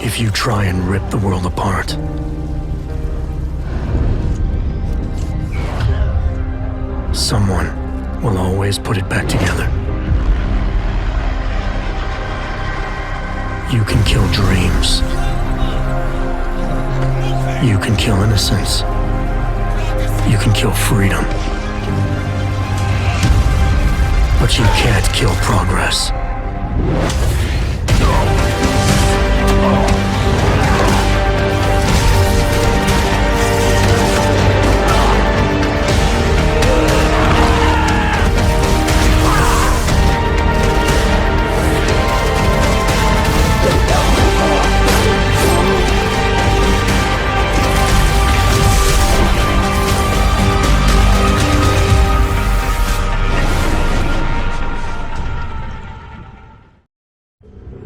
if you try and rip the world apart. Someone will always put it back together. You can kill dreams. You can kill innocence. You can kill freedom. But you can't kill progress.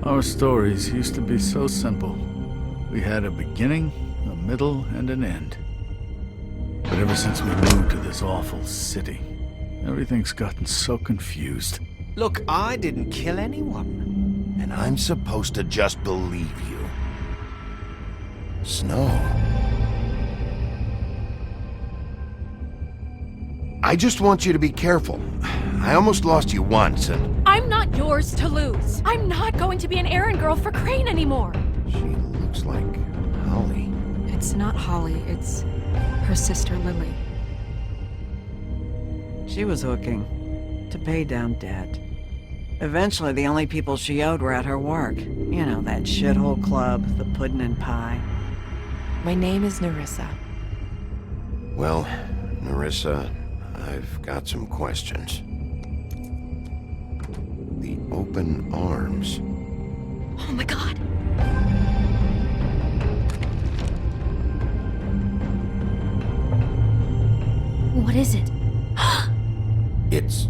Our stories used to be so simple. We had a beginning, a middle, and an end. But ever since we moved to this awful city, everything's gotten so confused. Look, I didn't kill anyone. And I'm supposed to just believe you. Snow. I just want you to be careful. I almost lost you once, and... I'm not yours to lose. I'm not going to be an errand girl for Crane anymore. She looks like Holly. It's not Holly, it's her sister Lily. She was hooking to pay down debt. Eventually, the only people she owed were at her work. You know, that shithole club, the puddin' and pie. My name is Nerissa. Well, Nerissa, I've got some questions. The open arms. Oh my god. What is it? It's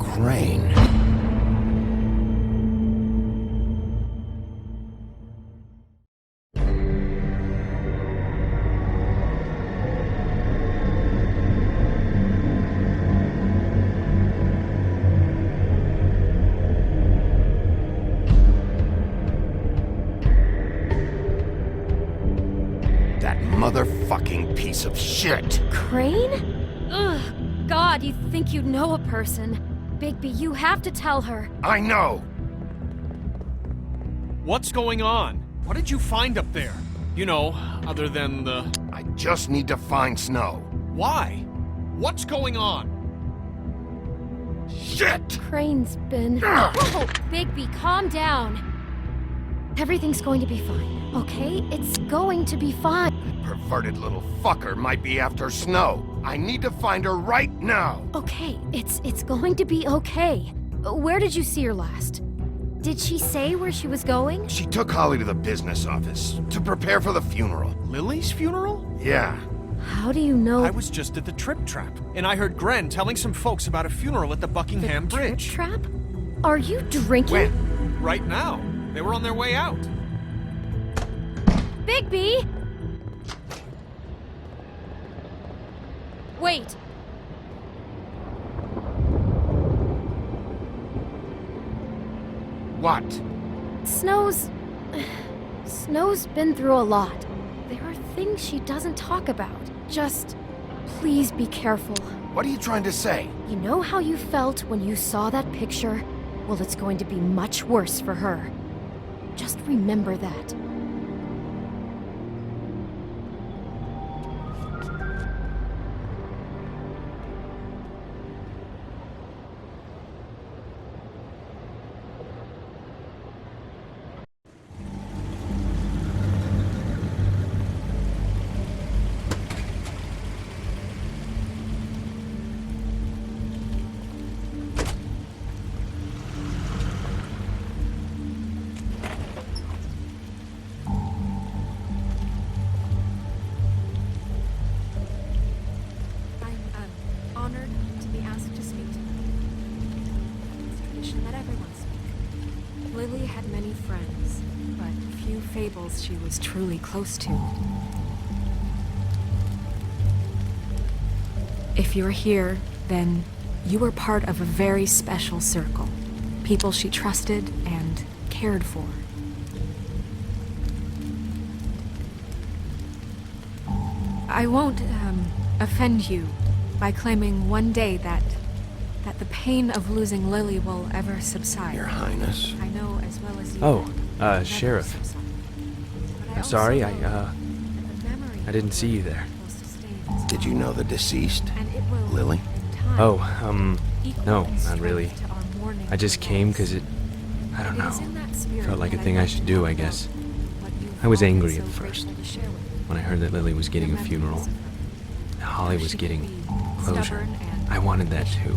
Crane. Motherfucking piece of shit! Crane? Ugh. God, you think you know a person. Bigby, you have to tell her. I know! What's going on? What did you find up there? You know, other than the... I just need to find Snow. Why? What's going on? Shit! Crane's been... Whoa! Bigby, calm down. Everything's going to be fine, okay? It's going to be fine. Perverted little fucker might be after Snow. I need to find her right now. Okay, it's going to be okay. Where did you see her last? Did she say where she was going? She took Holly to the business office to prepare for the funeral. Lily's funeral? Yeah. How do you know? I was just at the Trip Trap, and I heard Gren telling some folks about a funeral at the Buckingham Bridge. Trip Trap? Are you drinking? When? Right now. They were on their way out. Bigby! Wait. What? Snow's been through a lot. There are things she doesn't talk about. Just, please be careful. What are you trying to say? You know how you felt when you saw that picture? Well, it's going to be much worse for her. Just remember that. Honored to be asked to speak to them. It's tradition that everyone speak. Lily had many friends, but few fables she was truly close to. If you're here, then you were part of a very special circle. People she trusted and cared for. I won't, offend you by claiming one day that the pain of losing Lily will ever subside. Your Highness. I know as well as you. Oh, that it will never Sheriff. subside. But I Sorry, also know that the memory I didn't see you there. will sustain its Did you know the deceased? and it will, Lily? in time, Oh, equal no, in not strength really. to our mourning I just for came loss. because I don't It is know. in that spirit Felt like a that thing I want should to do, talk I about guess. what you've I was all been angry so at first, grateful to share with me. when I heard that Lily was getting a The funeral. memories of her. Holly How was she getting could be closure. stubborn and I wanted that too,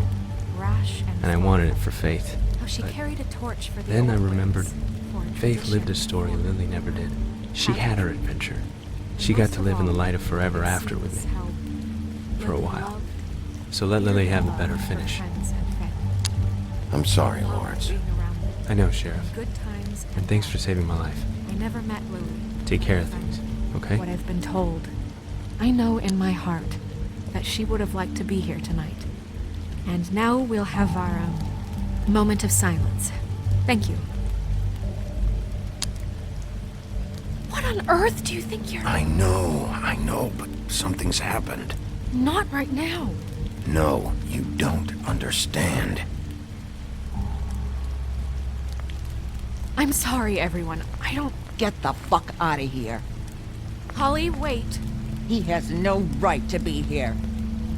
rash and I wanted it for Faith. How she But carried a torch for the then I old remembered ways, for Faith lived a tradition, story for Lily never did. She how had her you- adventure. She Most got to of live in the all, light of forever it after with seems me, how for a Lily while. loved So let dearly Lily have a loved better her finish. friends and family. I'm sorry, Loved Lawrence. being around them. I know, Sheriff. Good times And thanks for bad. saving my life. I never met Lily. Take but care I of found things, okay? What I've been told. I know in my heart that she would have liked to be here tonight. And now we'll have our moment of silence. Thank you. What on earth do you think you're... I know, but something's happened. Not right now. No, you don't understand. I'm sorry, everyone. I don't... Get the fuck out of here. Holly, wait. He has no right to be here.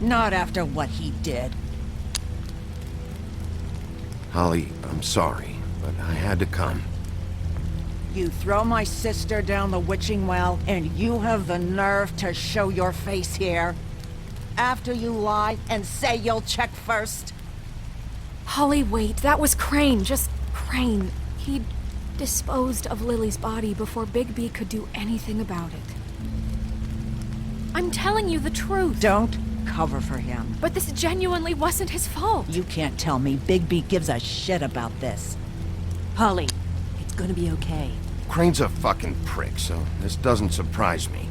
Not after what he did. Holly, I'm sorry, but I had to come. You throw my sister down the witching well, and you have the nerve to show your face here? After you lie and say you'll check first? Holly, wait. That was Crane. Just Crane. He disposed of Lily's body before Bigby could do anything about it. I'm telling you the truth. Don't cover for him. But this genuinely wasn't his fault. You can't tell me Bigby gives a shit about this. Holly, it's gonna be okay. Crane's a fucking prick, so this doesn't surprise me.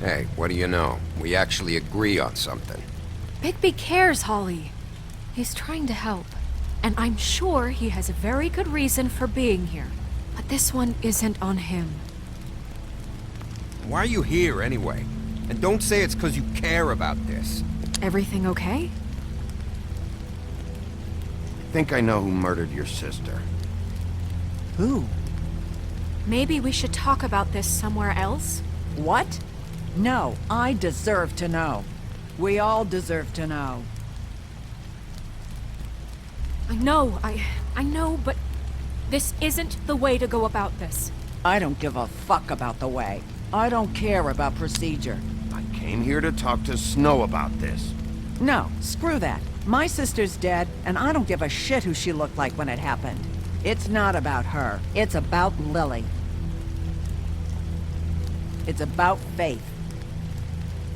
Hey, what do you know? We actually agree on something. Bigby cares, Holly. He's trying to help. And I'm sure he has a very good reason for being here. But this one isn't on him. Why are you here, anyway? And don't say it's because you care about this. Everything okay? I think I know who murdered your sister. Who? Maybe we should talk about this somewhere else? What? No, I deserve to know. We all deserve to know. I know, but this isn't the way to go about this. I don't give a fuck about the way. I don't care about procedure. I came here to talk to Snow about this. No, screw that. My sister's dead, and I don't give a shit who she looked like when it happened. It's not about her. It's about Lily. It's about Faith.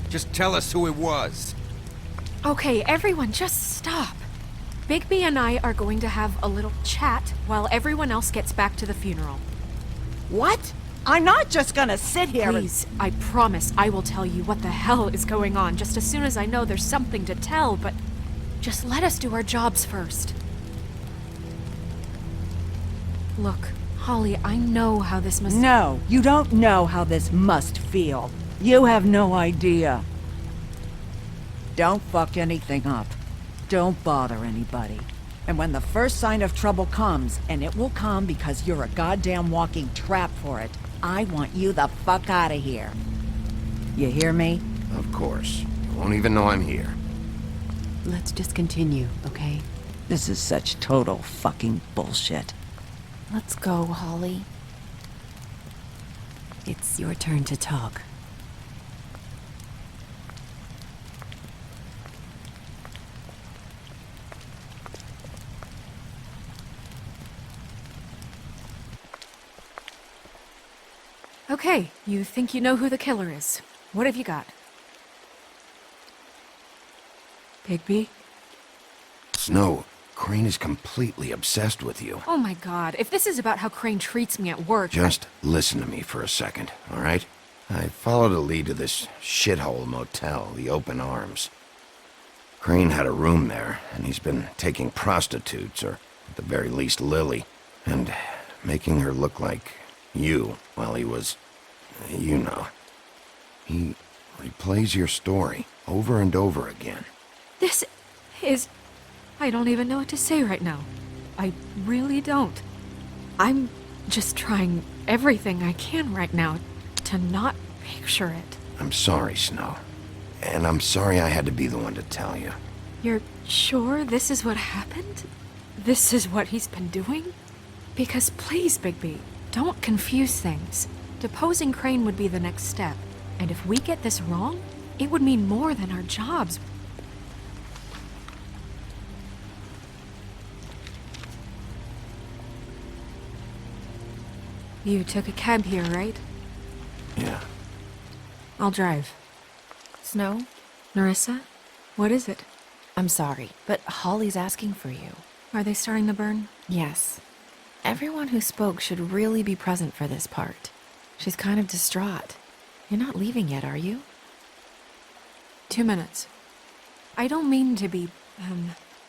Just tell us who it was. Okay, everyone, just stop. Bigby and I are going to have a little chat while everyone else gets back to the funeral. What? I'm not just gonna sit here Please, I promise I will tell you what the hell is going on just as soon as I know there's something to tell, but just let us do our jobs first. Look, Holly, I know how this must... No, you don't know how this must feel. You have no idea. Don't fuck anything up. Don't bother anybody. And when the first sign of trouble comes, and it will come because you're a goddamn walking trap for it, I want you the fuck out of here. You hear me? Of course. You won't even know I'm here. Let's just continue, okay? This is such total fucking bullshit. Let's go, Holly. It's your turn to talk. Okay, you think you know who the killer is. What have you got? Bigby? Snow, Crane is completely obsessed with you. Oh my god, if this is about how Crane treats me at work... Just listen to me for a second, all right? I followed a lead to this shithole motel, the Open Arms. Crane had a room there, and he's been taking prostitutes, or at the very least Lily, and making her look like you while he was... you know. He replays your story over and over again. This is... I don't even know what to say right now. I really don't. I'm just trying everything I can right now to not picture it. I'm sorry, Snow. And I'm sorry I had to be the one to tell you. You're sure this is what happened? This is what he's been doing? Because please, Bigby, don't confuse things. Deposing Crane would be the next step. And if we get this wrong, it would mean more than our jobs. You took a cab here, right? Yeah. I'll drive. Snow? Nerissa? What is it? I'm sorry, but Holly's asking for you. Are they starting the burn? Yes. Everyone who spoke should really be present for this part. She's kind of distraught. You're not leaving yet, are you? 2 minutes. I don't mean to be,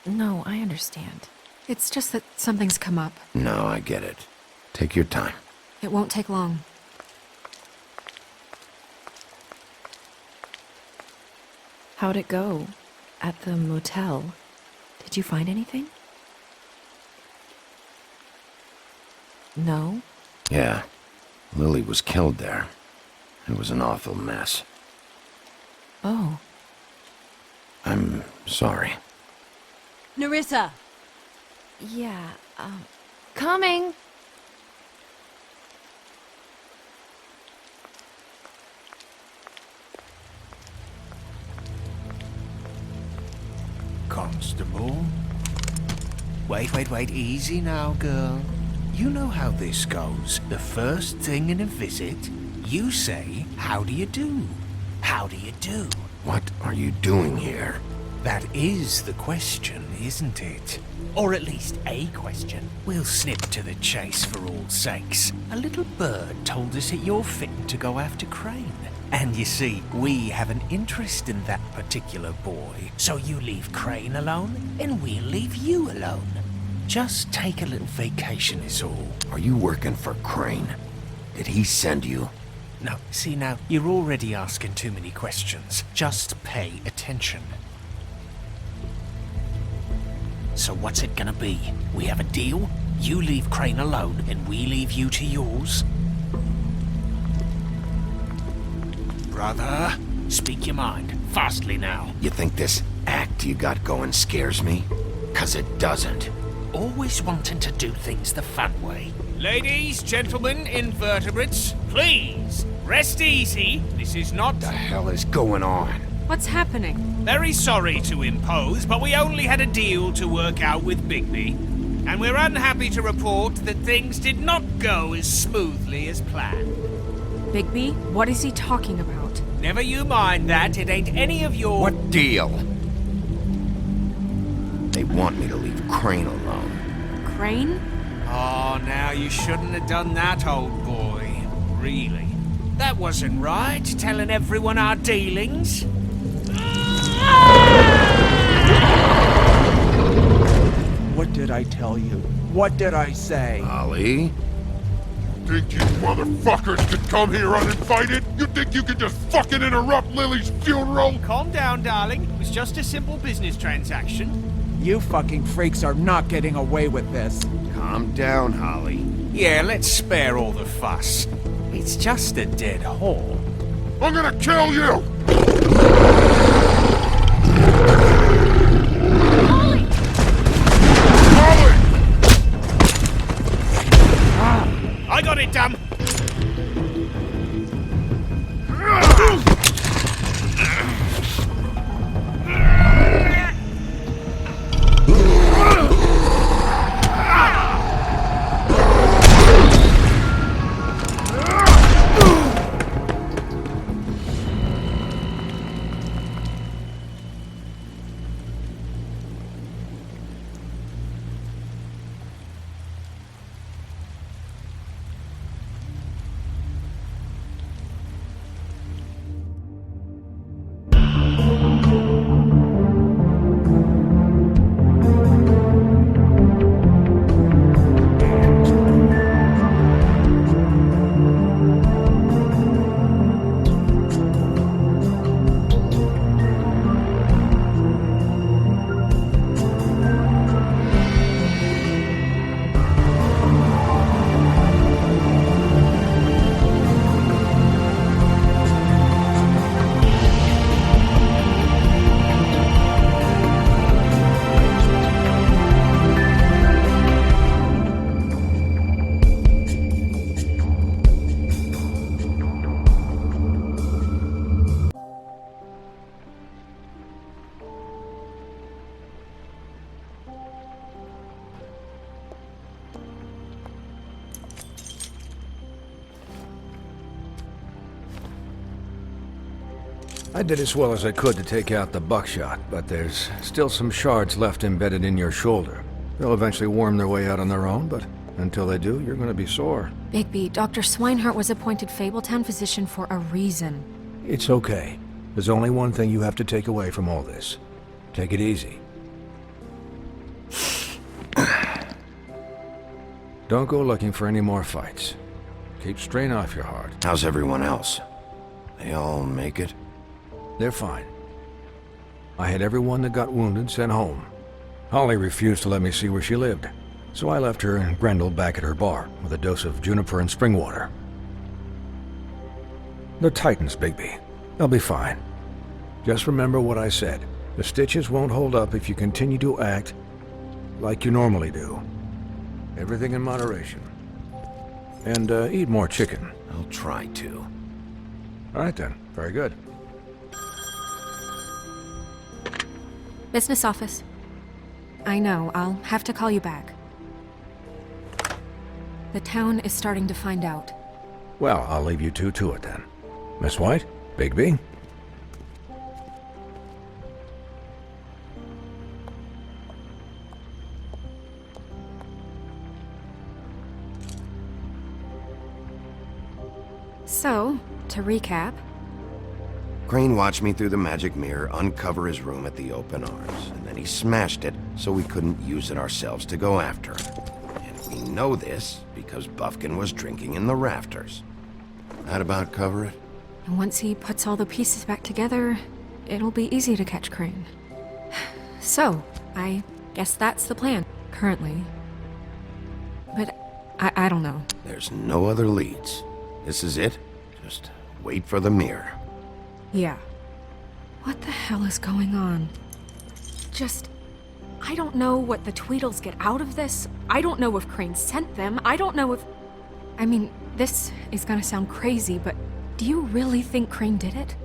No, I understand. It's just that something's come up. No, I get it. Take your time. It won't take long. How'd it go? At the motel? Did you find anything? No? Yeah. Lily was killed there. It was an awful mess. Oh. I'm sorry. Nerissa! Yeah, coming! Constable? Wait, easy now, girl. You know how this goes. The first thing in a visit, you say, "How do you do? How do you do?" What are you doing here? That is the question, isn't it? Or at least a question. We'll snip to the chase for all sakes. A little bird told us that you're fitting to go after Crane. And you see, we have an interest in that particular boy. So you leave Crane alone, and we'll leave you alone. Just take a little vacation is all. Are you working for Crane? Did he send you? No, see now, you're already asking too many questions. Just pay attention. So what's it gonna be? We have a deal? You leave Crane alone, and we leave you to yours? Brother, speak your mind. Fastly now. You think this act you got going scares me? 'Cause it doesn't. Always wanting to do things the fun way. Ladies, gentlemen, invertebrates, please, rest easy. This is not... What the hell is going on? What's happening? Very sorry to impose, but we only had a deal to work out with Bigby. And we're unhappy to report that things did not go as smoothly as planned. Bigby, what is he talking about? Never you mind that, it ain't any of your... What deal? They want me to leave Crane alone. Crane? Oh, now you shouldn't have done that, old boy. Really. That wasn't right, telling everyone our dealings. What did I tell you? What did I say? Ollie? Think you motherfuckers could come here uninvited? You think you could just fucking interrupt Lily's funeral? Calm down, darling. It was just a simple business transaction. You fucking freaks are not getting away with this. Calm down, Holly. Yeah, let's spare all the fuss. It's just a dead whore. I'm gonna kill you! Holly! I got it, damn! I did as well as I could to take out the buckshot, but there's still some shards left embedded in your shoulder. They'll eventually worm their way out on their own, but until they do, you're gonna be sore. Bigby, Dr. Swinehart was appointed Fabletown physician for a reason. It's okay. There's only one thing you have to take away from all this. Take it easy. Don't go looking for any more fights. Keep strain off your heart. How's everyone else? They all make it? They're fine. I had everyone that got wounded sent home. Holly refused to let me see where she lived, so I left her and Grendel back at her bar with a dose of juniper and spring water. They're Titans, Bigby. They'll be fine. Just remember what I said. The stitches won't hold up if you continue to act like you normally do. Everything in moderation. And eat more chicken. I'll try to. All right then. Very good. Business office. I know, I'll have to call you back. The town is starting to find out. Well, I'll leave you two to it then. Miss White? Bigby? So, to recap... Crane watched me through the magic mirror uncover his room at the open arms, and then he smashed it so we couldn't use it ourselves to go after him. And we know this because Buffkin was drinking in the rafters. That about cover it? And once he puts all the pieces back together, it'll be easy to catch Crane. So, I guess that's the plan, currently. But I don't know. There's no other leads. This is it. Just wait for the mirror. Yeah. What the hell is going on? I don't know what the Tweedles get out of this. I don't know if Crane sent them. I don't know if... I mean, this is gonna sound crazy, but do you really think Crane did it?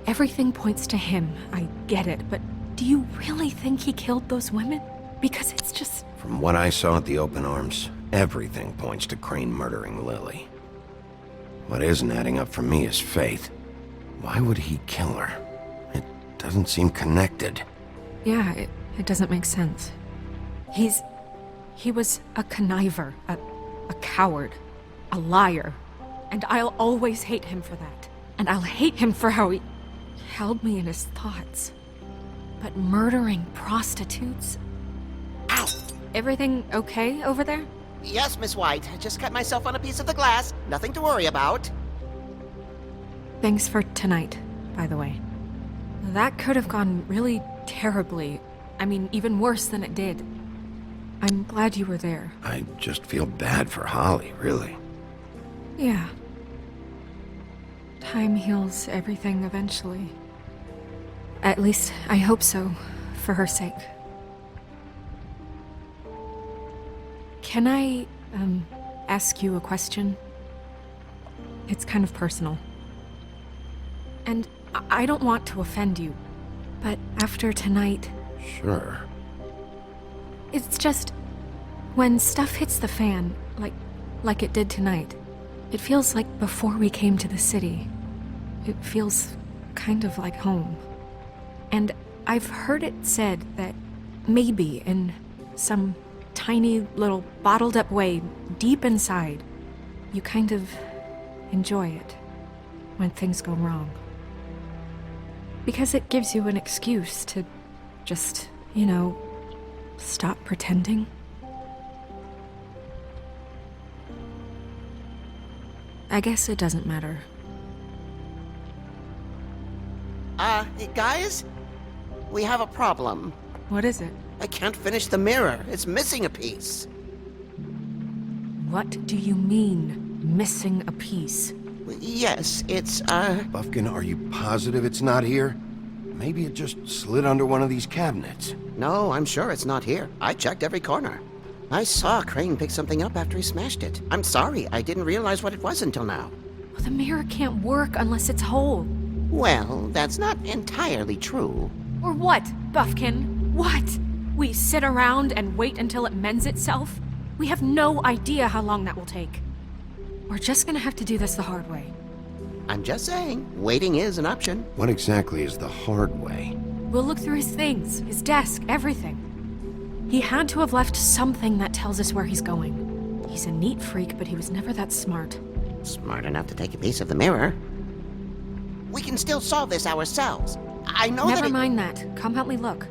Everything points to him. I get it, but do you really think he killed those women? Because it's just... From what I saw at the open arms, everything points to Crane murdering Lily. What isn't adding up for me is Faith. Why would he kill her? It doesn't seem connected. Yeah, it doesn't make sense. He was a conniver, a coward, a liar. And I'll always hate him for that. And I'll hate him for how he held me in his thoughts. But murdering prostitutes? Ow! Everything okay over there? Yes, Miss White. I just cut myself on a piece of the glass. Nothing to worry about. Thanks for tonight, by the way. That could have gone really terribly. I mean, even worse than it did. I'm glad you were there. I just feel bad for Holly, really. Yeah. Time heals everything eventually. At least, I hope so, for her sake. Can I, ask you a question? It's kind of personal. And I don't want to offend you, but after tonight... Sure. It's just... when stuff hits the fan, like it did tonight, it feels like before we came to the city. It feels kind of like home. And I've heard it said that maybe in some tiny little bottled up way deep inside, you kind of enjoy it when things go wrong. Because it gives you an excuse to just, stop pretending. I guess it doesn't matter. Guys? We have a problem. What is it? I can't finish the mirror. It's missing a piece. What do you mean, missing a piece? Yes, it's, Buffkin, are you positive it's not here? Maybe it just slid under one of these cabinets. No, I'm sure it's not here. I checked every corner. I saw Crane pick something up after he smashed it. I'm sorry, I didn't realize what it was until now. Well, the mirror can't work unless it's whole. Well, that's not entirely true. Or what, Buffkin? What? We sit around and wait until it mends itself? We have no idea how long that will take. We're just gonna have to do this the hard way. I'm just saying, waiting is an option. What exactly is the hard way? We'll look through his things, his desk, everything. He had to have left something that tells us where he's going. He's a neat freak, but he was never that smart. Smart enough to take a piece of the mirror. We can still solve this ourselves. I know that. Never mind that. Come help me look.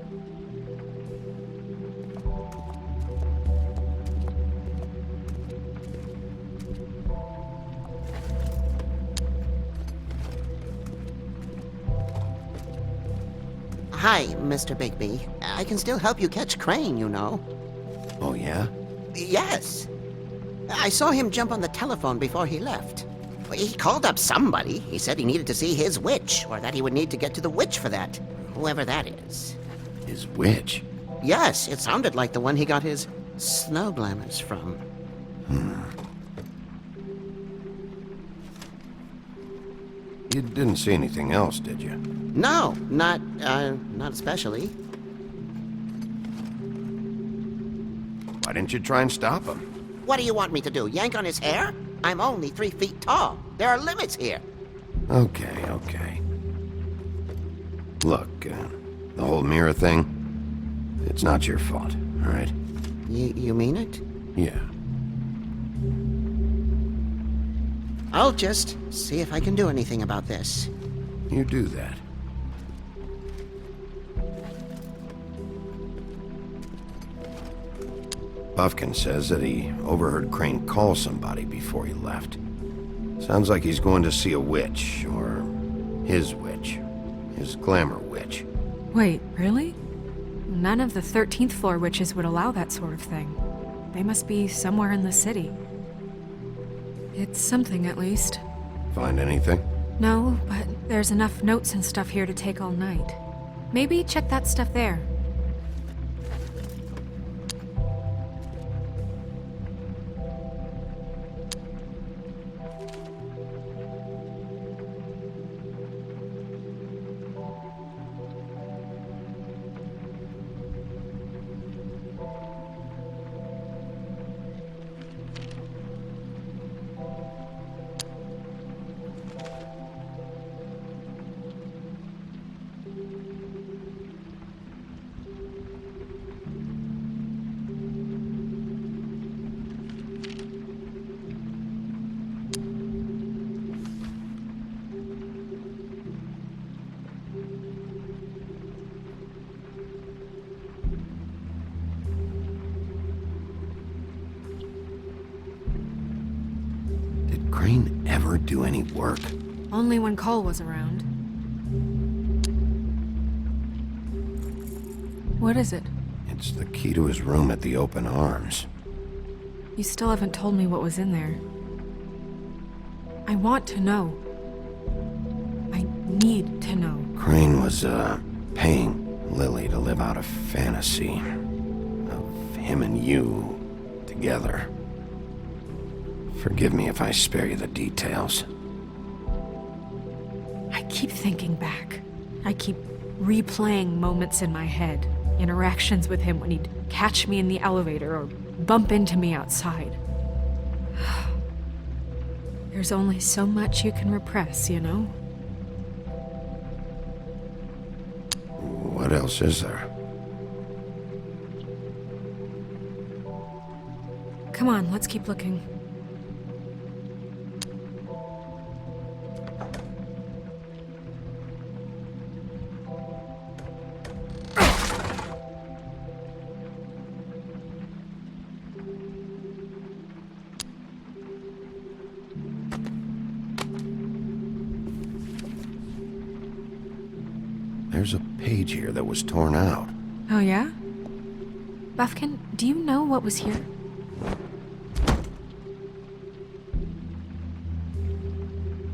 Hi, Mr. Bigby. I can still help you catch Crane, you know. Oh, yeah? Yes. I saw him jump on the telephone before he left. He called up somebody. He said he needed to see his witch, or that he would need to get to the witch for that. Whoever that is. His witch? Yes, it sounded like the one he got his snow glamours from. You didn't see anything else, did you? No, not especially. Why didn't you try and stop him? What do you want me to do, yank on his hair? I'm only 3 feet tall. There are limits here. Okay, okay. Look, the whole mirror thing, it's not your fault, all right? You mean it? Yeah. I'll just see if I can do anything about this. You do that. Buffkin says that he overheard Crane call somebody before he left. Sounds like he's going to see a witch, or his witch. His glamour witch. Wait, really? None of the 13th floor witches would allow that sort of thing. They must be somewhere in the city. It's something, at least. Find anything? No, but there's enough notes and stuff here to take all night. Maybe check that stuff there. Did Crane ever do any work? Only when Cole was around. What is it? It's the key to his room at the Open Arms. You still haven't told me what was in there. I want to know. I need to know. Crane was, paying Lily to live out a fantasy of him and you together. Forgive me if I spare you the details. I keep thinking back. I keep replaying moments in my head. Interactions with him when he'd catch me in the elevator or bump into me outside. There's only so much you can repress, you know? What else is there? Come on, let's keep looking. There's a page here that was torn out. Oh, yeah? Buffkin, do you know what was here?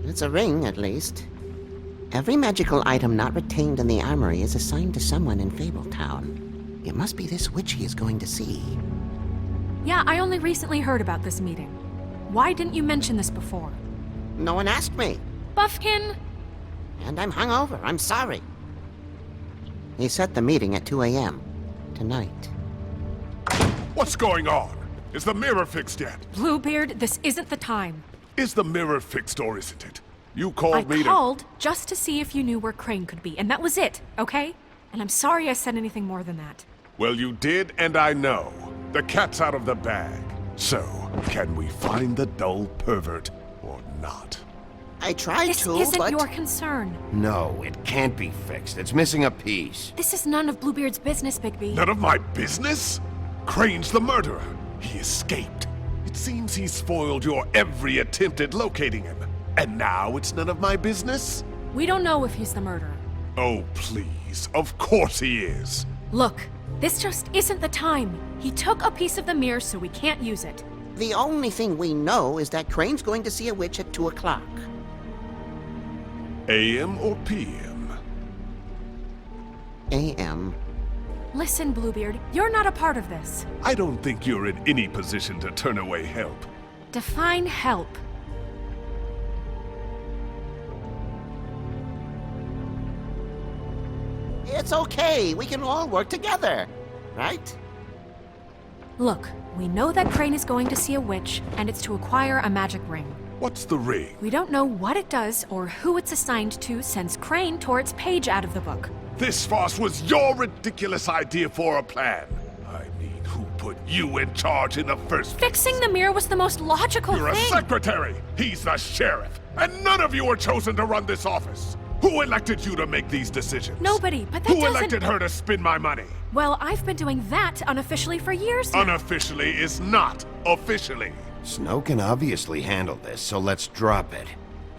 It's a ring, at least. Every magical item not retained in the armory is assigned to someone in Fabletown. It must be this witch he is going to see. Yeah, I only recently heard about this meeting. Why didn't you mention this before? No one asked me. Buffkin! And I'm hungover. I'm sorry. He set the meeting at 2 a.m. tonight. What's going on? Is the mirror fixed yet? Bluebeard, this isn't the time. Is the mirror fixed or isn't it? You called me I called just to see if you knew where Crane could be, and that was it, okay? And I'm sorry I said anything more than that. Well, you did, and I know. The cat's out of the bag. So, can we find the dull pervert or not? I tried This to, isn't but... your concern. No, it can't be fixed. It's missing a piece. This is none of Bluebeard's business, Bigby. None of my business? Crane's the murderer. He escaped. It seems he spoiled your every attempt at locating him. And now it's none of my business? We don't know if he's the murderer. Oh, please. Of course he is. Look, this just isn't the time. He took a piece of the mirror, so we can't use it. The only thing we know is that Crane's going to see a witch at 2 o'clock. AM or PM? AM. Listen, Bluebeard, you're not a part of this. I don't think you're in any position to turn away help. Define help. It's okay. We can all work together. Right? Look, we know that Crane is going to see a witch, and it's to acquire a magic ring. What's the ring? We don't know what it does or who it's assigned to since Crane tore its page out of the book. This farce was your ridiculous idea for a plan. I mean, who put you in charge in the first place? Fixing the mirror was the most logical You're thing. a secretary! He's the sheriff! And none of you were chosen to run this office! Who elected you to make these decisions? Nobody, but that Who doesn't... elected her to spend my money? Well, I've been doing that unofficially for years now. Unofficially is not officially. Snow can obviously handle this, so let's drop it.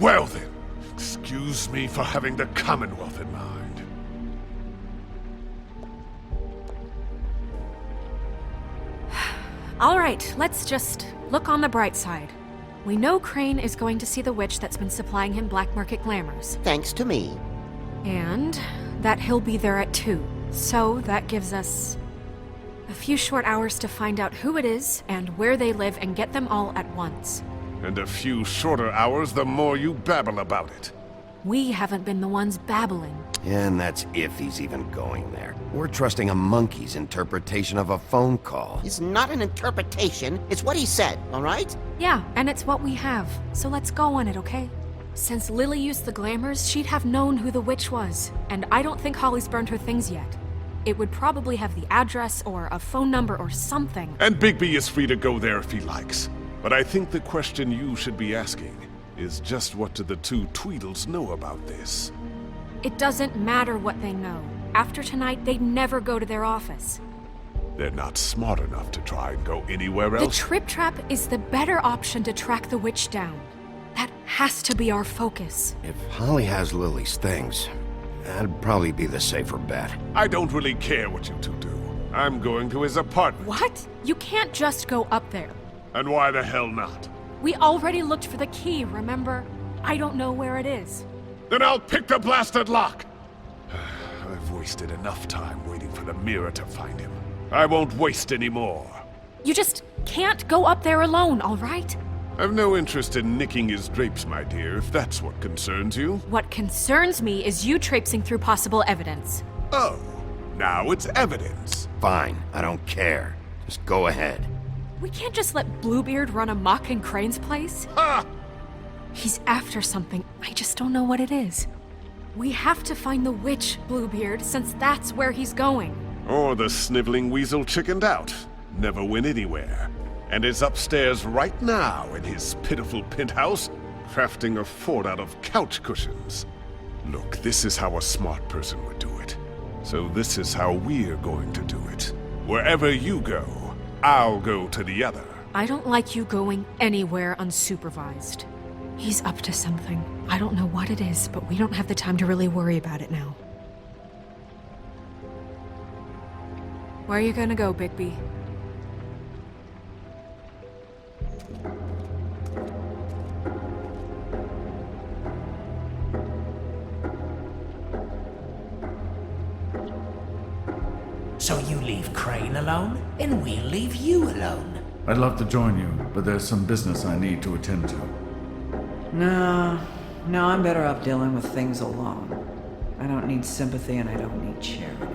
Well then, excuse me for having the Commonwealth in mind. All right, let's just look on the bright side. We know Crane is going to see the witch that's been supplying him black market glamours. Thanks to me. And that he'll be there at 2. So that gives us a few short hours to find out who it is and where they live and get them all at once. And a few shorter hours the more you babble about it. We haven't been the ones babbling. And that's if he's even going there. We're trusting a monkey's interpretation of a phone call. It's not an interpretation. It's what he said, all right? Yeah, and it's what we have. So let's go on it, okay? Since Lily used the glamours, she'd have known who the witch was. And I don't think Holly's burned her things yet. It would probably have the address or a phone number or something. And Bigby is free to go there if he likes. But I think the question you should be asking is just what do the two Tweedles know about this? It doesn't matter what they know. After tonight, they'd never go to their office. They're not smart enough to try and go anywhere The else. Trip Trap is the better option to track the witch down. That has to be our focus. If Holly has Lily's things, that'd probably be the safer bet. I don't really care what you two do. I'm going to his apartment. What? You can't just go up there. And why the hell not? We already looked for the key, remember? I don't know where it is. Then I'll pick the blasted lock! I've wasted enough time waiting for the mirror to find him. I won't waste any more. You just can't go up there alone, all right? I've no interest in nicking his drapes, my dear, if that's what concerns you. What concerns me is you traipsing through possible evidence. Oh, now it's evidence. Fine, I don't care. Just go ahead. We can't just let Bluebeard run amok in Crane's place. Ha! He's after something. I just don't know what it is. We have to find the witch, Bluebeard, since that's where he's going. Or the sniveling weasel chickened out. Never went anywhere. And is upstairs right now in his pitiful penthouse, crafting a fort out of couch cushions. Look, this is how a smart person would do it. So this is how we're going to do it. Wherever you go, I'll go to the other. I don't like you going anywhere unsupervised. He's up to something. I don't know what it is, but we don't have the time to really worry about it now. Where are you gonna go, Bigby? So you leave Crane alone, and we'll leave you alone. I'd love to join you, but there's some business I need to attend to. No, I'm better off dealing with things alone. I don't need sympathy and I don't need charity.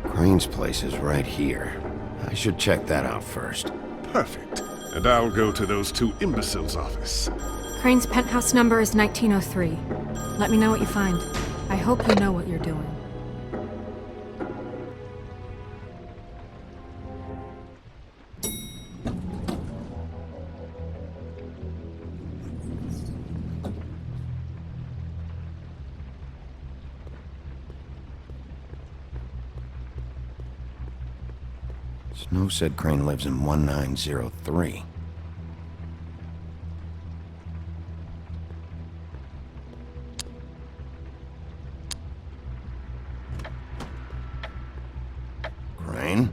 Crane's place is right here. I should check that out first. Perfect. And I'll go to those two imbeciles' office. Crane's penthouse number is 1903. Let me know what you find. I hope you know what you're doing. Snow said Crane lives in 1903. Crane?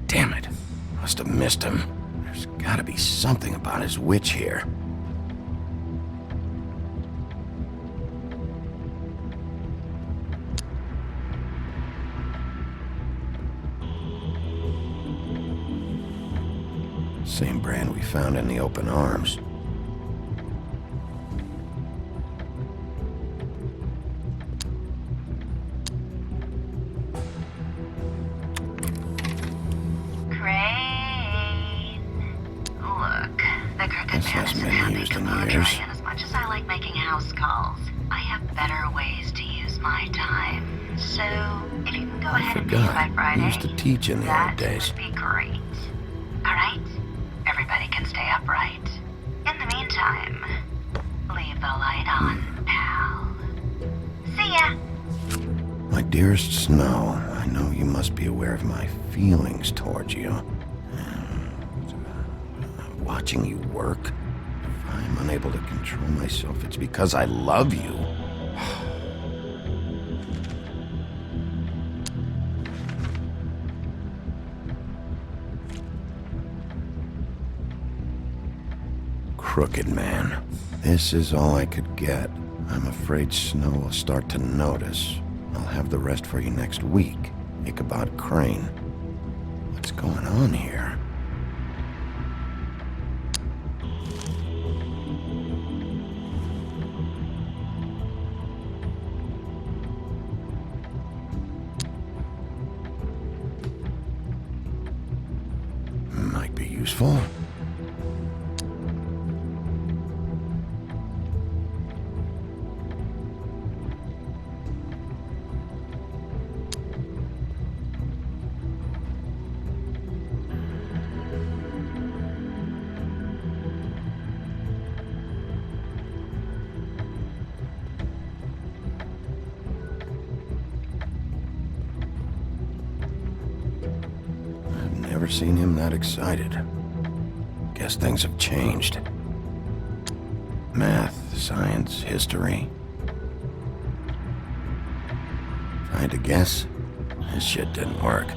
Damn it. Must have missed him. There's gotta be something about his witch here. Same brand we found in the open arms. This hasn't been used in years. As much as I like making house calls, I have better ways to use my time. So, if you can go ahead and pay by Friday, He used to teach in the old days. would be great. Alright? Everybody can stay upright. In the meantime, leave the light on, pal. See ya! My dearest Snow, I know you must be aware of my feelings towards you. Watching you work, if I'm unable to control myself, it's because I love you. Crooked man. This is all I could get. I'm afraid Snow will start to notice. I'll have the rest for you next week. Ichabod Crane. What's going on here? Might be useful. Never seen him that excited. Guess things have changed. Math, science, history. Tried to guess. This shit didn't work.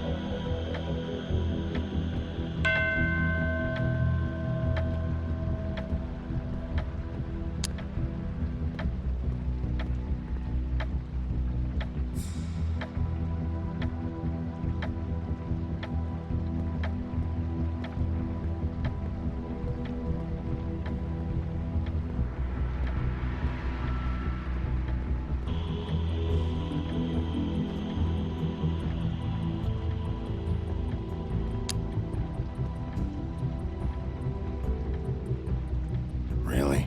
Really?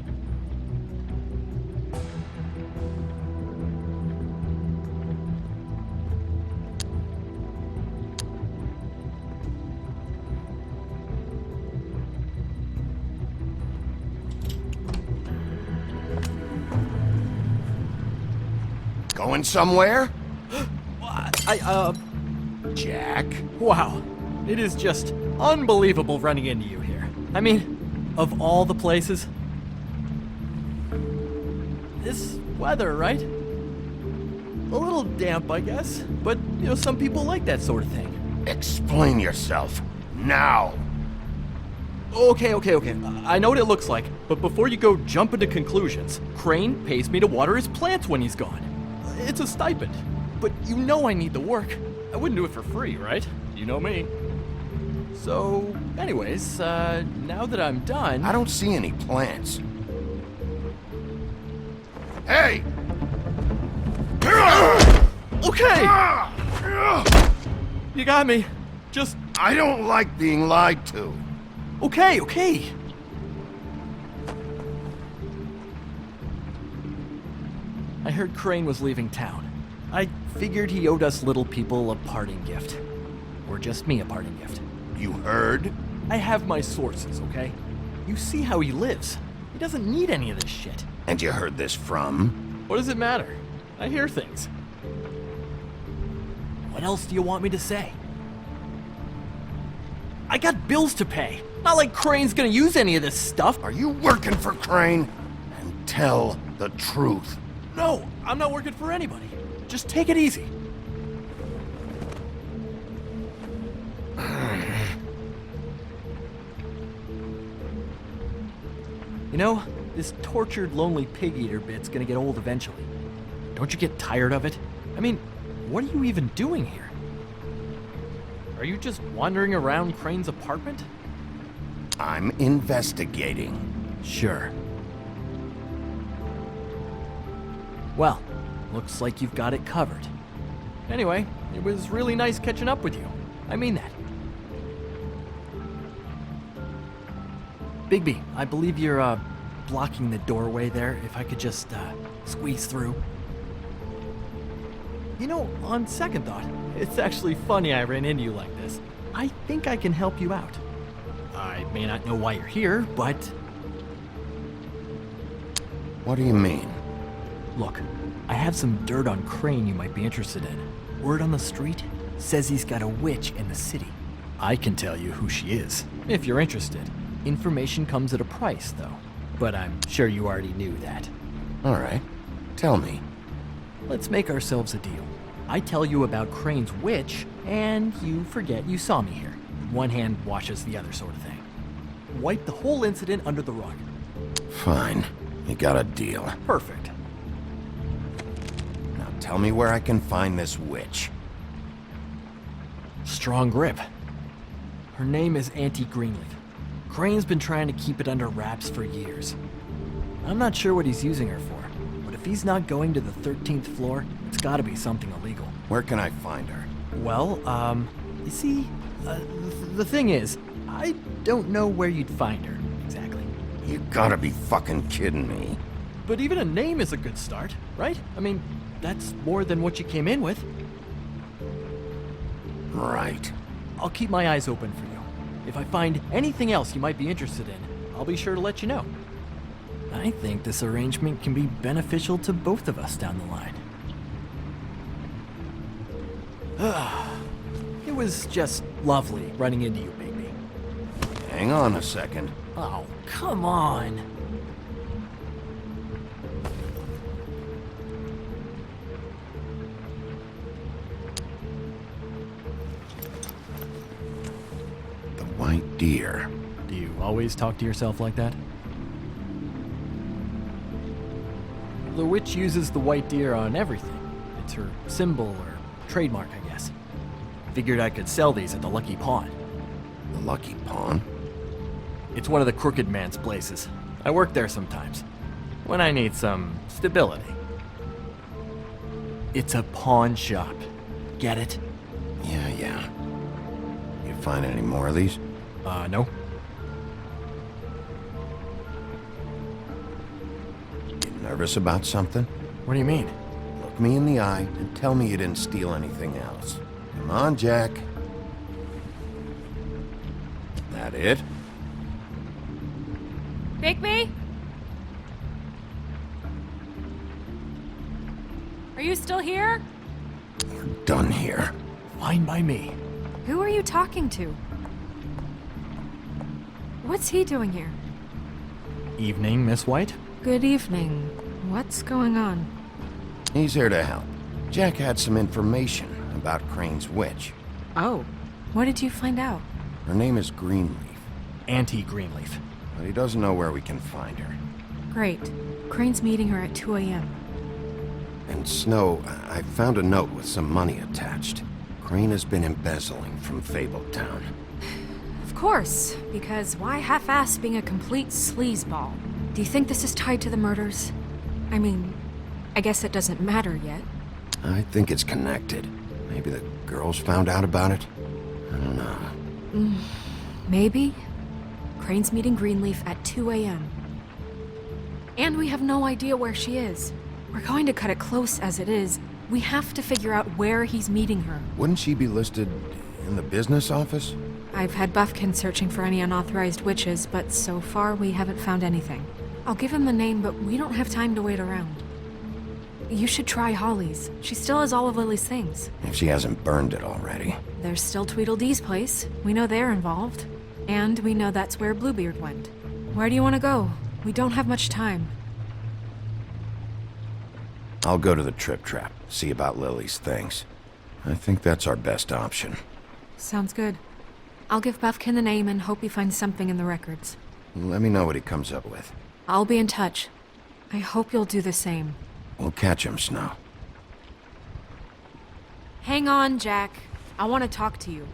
Going somewhere? Jack? Wow. It is just unbelievable running into you here. I mean, of all the places. This weather, right? A little damp, I guess. But, you know, some people like that sort of thing. Explain yourself. Now! Okay. I know what it looks like, but before you go jumping to conclusions, Crane pays me to water his plants when he's gone. It's a stipend. But you know I need the work. I wouldn't do it for free, right? You know me. So, anyways, now that I'm done... I don't see any plants. Hey! Okay! You got me. Just... I don't like being lied to. Okay, okay. I heard Crane was leaving town. I figured he owed us little people a parting gift. Or just me a parting gift. You heard? I have my sources, okay? You see how he lives. He doesn't need any of this shit. And you heard this from? What does it matter? I hear things. What else do you want me to say? I got bills to pay. Not like Crane's gonna use any of this stuff. Are you working for Crane? And tell the truth. No, I'm not working for anybody. Just take it easy. You know, this tortured, lonely pig-eater bit's gonna get old eventually. Don't you get tired of it? I mean, what are you even doing here? Are you just wandering around Crane's apartment? I'm investigating. Sure. Well, looks like you've got it covered. Anyway, it was really nice catching up with you. I mean that. Bigby, I believe you're, blocking the doorway there. If I could just, squeeze through. You know, on second thought, it's actually funny I ran into you like this. I think I can help you out. I may not know why you're here, but... What do you mean? Look, I have some dirt on Crane you might be interested in. Word on the street says he's got a witch in the city. I can tell you who she is, if you're interested. Information comes at a price, though. But I'm sure you already knew that. All right. Tell me. Let's make ourselves a deal. I tell you about Crane's witch, and you forget you saw me here. One hand washes the other sort of thing. Wipe the whole incident under the rug. Fine. You got a deal. Perfect. Now tell me where I can find this witch. Strong grip. Her name is Auntie Greenleaf. Crane's been trying to keep it under wraps for years. I'm not sure what he's using her for, but if he's not going to the 13th floor, it's gotta be something illegal. Where can I find her? Well, you see, the thing is, I don't know where you'd find her, exactly. You gotta be fucking kidding me. But even a name is a good start, right? I mean, that's more than what you came in with. Right. I'll keep my eyes open for you. If I find anything else you might be interested in, I'll be sure to let you know. I think this arrangement can be beneficial to both of us down the line. It was just lovely running into you, Bigby. Hang on a second. Oh, come on. White deer. Do you always talk to yourself like that? The witch uses the white deer on everything. It's her symbol or trademark, I guess. Figured I could sell these at the Lucky Pawn. The Lucky Pawn? It's one of the crooked man's places. I work there sometimes. When I need some stability. It's a pawn shop. Get it? Yeah. You find any more of these? No. You nervous about something? What do you mean? Look me in the eye and tell me you didn't steal anything else. Come on, Jack. That it? Bigby? Are you still here? You're done here. Fine by me. Who are you talking to? What's he doing here? Evening, Miss White. Good evening. What's going on? He's here to help. Jack had some information about Crane's witch. Oh, what did you find out? Her name is Greenleaf. Auntie Greenleaf. But he doesn't know where we can find her. Great. Crane's meeting her at 2 a.m. And Snow, I found a note with some money attached. Crane has been embezzling from Fabletown. course, because why half-ass being a complete sleazeball? Do you think this is tied to the murders? I mean, I guess it doesn't matter yet. I think it's connected. Maybe the girls found out about it? I don't know. Maybe. Crane's meeting Greenleaf at 2 a.m. And we have no idea where she is. We're going to cut it close as it is. We have to figure out where he's meeting her. Wouldn't she be listed in the business office? I've had Buffkin searching for any unauthorized witches, but so far we haven't found anything. I'll give him the name, but we don't have time to wait around. You should try Holly's. She still has all of Lily's things. If she hasn't burned it already. There's still Tweedledee's place. We know they're involved. And we know that's where Bluebeard went. Where do you want to go? We don't have much time. I'll go to the Trip Trap, see about Lily's things. I think that's our best option. Sounds good. I'll give Buffkin the name and hope he finds something in the records. Let me know what he comes up with. I'll be in touch. I hope you'll do the same. We'll catch him, Snow. Hang on, Jack. I want to talk to you.